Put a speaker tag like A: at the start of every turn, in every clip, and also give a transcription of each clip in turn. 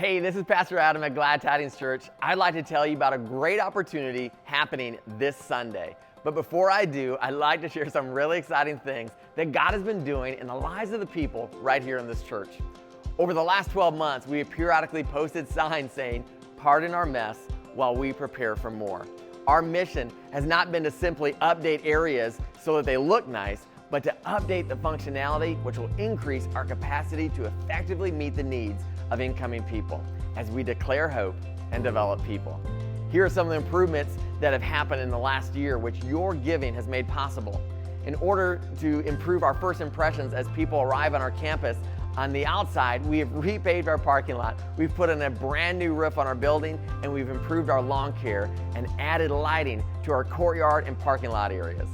A: Hey, this is Pastor Adam at Glad Tidings Church. I'd like to tell you about a great opportunity happening this Sunday. But before I do, I'd like to share some really exciting things that God has been doing in the lives of the people right here in this church. Over the last 12 months, we have periodically posted signs saying, "Pardon our mess while we prepare for more." Our mission has not been to simply update areas so that they look nice, but to update the functionality which will increase our capacity to effectively meet the needs of incoming people as we declare hope and develop people. Here are some of the improvements that have happened in the last year which your giving has made possible. In order to improve our first impressions as people arrive on our campus, on the outside, we have repaved our parking lot. We've put in a brand new roof on our building, and we've improved our lawn care and added lighting to our courtyard and parking lot areas.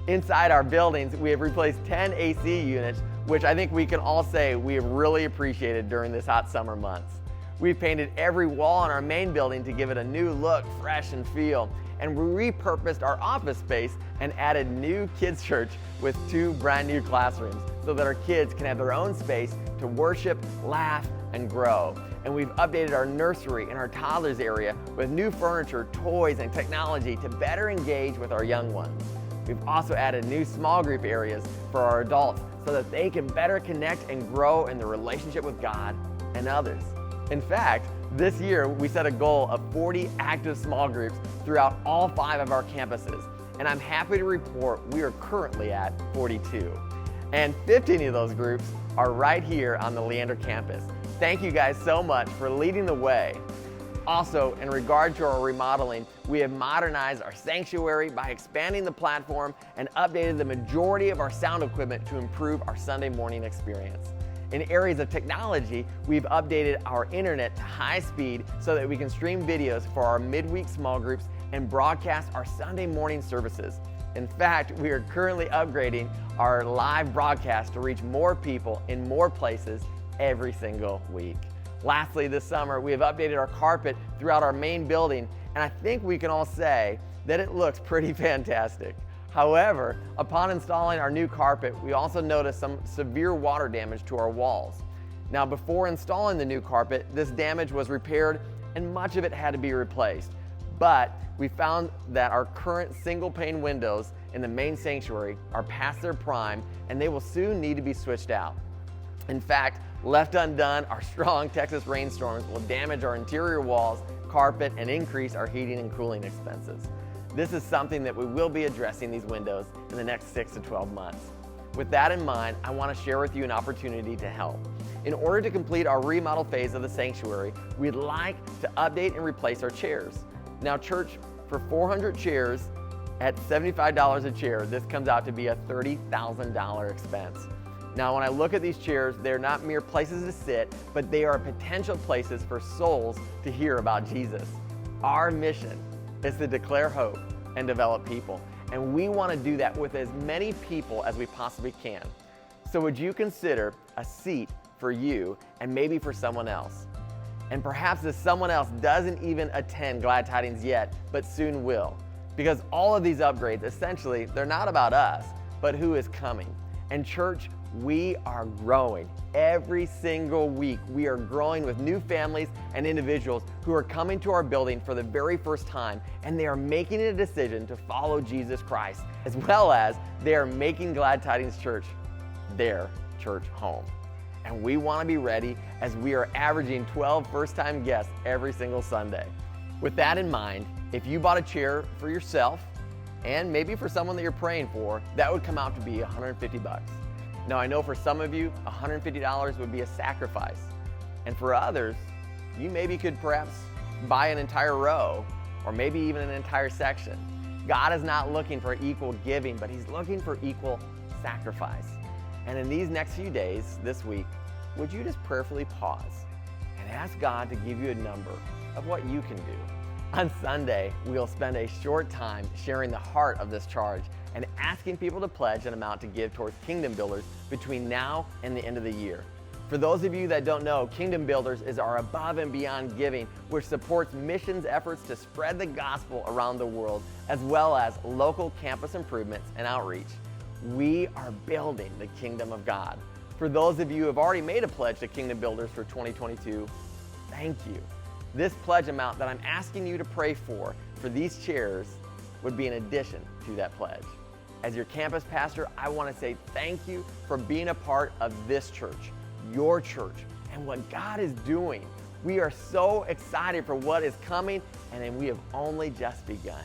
A: Inside our buildings, we have replaced 10 AC units, which I think we can all say we have really appreciated during this hot summer months. We've painted every wall in our main building to give it a new look, fresh and feel, and we repurposed our office space and added new kids' church with 2 brand new classrooms so that our kids can have their own space to worship, laugh, and grow. And we've updated our nursery and our toddlers area with new furniture, toys, and technology to better engage with our young ones. We've also added new small group areas for our adults so that they can better connect and grow in their relationship with God and others. In fact, this year we set a goal of 40 active small groups throughout all 5 of our campuses, and I'm happy to report we are currently at 42. And 15 of those groups are right here on the Leander campus. Thank you guys so much for leading the way. Also, in regard to our remodeling, we have modernized our sanctuary by expanding the platform and updated the majority of our sound equipment to improve our Sunday morning experience. In areas of technology, we've updated our internet to high speed so that we can stream videos for our midweek small groups and broadcast our Sunday morning services. In fact, we are currently upgrading our live broadcast to reach more people in more places every single week. Lastly, this summer, we have updated our carpet throughout our main building, and I think we can all say that it looks pretty fantastic. However, upon installing our new carpet, we also noticed some severe water damage to our walls. Now, before installing the new carpet, this damage was repaired and much of it had to be replaced. But we found that our current single pane windows in the main sanctuary are past their prime and they will soon need to be switched out. In fact, left undone, our strong Texas rainstorms will damage our interior walls, carpet, and increase our heating and cooling expenses. This is something that we will be addressing these windows in the next 6 to 12 months. With that in mind, I want to share with you an opportunity to help. In order to complete our remodel phase of the sanctuary, we'd like to update and replace our chairs. Now, church, for 400 chairs at $75 a chair, this comes out to be a $30,000 expense. Now, when I look at these chairs, they're not mere places to sit, but they are potential places for souls to hear about Jesus. Our mission is to declare hope and develop people, and we want to do that with as many people as we possibly can. So would you consider a seat for you and maybe for someone else? And perhaps this someone else doesn't even attend Glad Tidings yet, but soon will. Because all of these upgrades, essentially, they're not about us, but who is coming. And church, we are growing. Every single week, we are growing with new families and individuals who are coming to our building for the very first time, and they are making a decision to follow Jesus Christ, as well as they are making Glad Tidings Church their church home. And we want to be ready as we are averaging 12 first-time guests every single Sunday. With that in mind, if you bought a chair for yourself and maybe for someone that you're praying for, that would come out to be $150. Now, I know for some of you, $150 would be a sacrifice. And for others, you maybe could perhaps buy an entire row or maybe even an entire section. God is not looking for equal giving, but He's looking for equal sacrifice. And in these next few days, this week, would you just prayerfully pause and ask God to give you a number of what you can do? On Sunday, we'll spend a short time sharing the heart of this charge and asking people to pledge an amount to give towards Kingdom Builders between now and the end of the year. For those of you that don't know, Kingdom Builders is our above and beyond giving, which supports missions efforts to spread the gospel around the world, as well as local campus improvements and outreach. We are building the kingdom of God. For those of you who have already made a pledge to Kingdom Builders for 2022, thank you. This pledge amount that I'm asking you to pray for these chairs would be in addition to that pledge. As your campus pastor, I want to say thank you for being a part of this church, your church, and what God is doing. We are so excited for what is coming, and we have only just begun.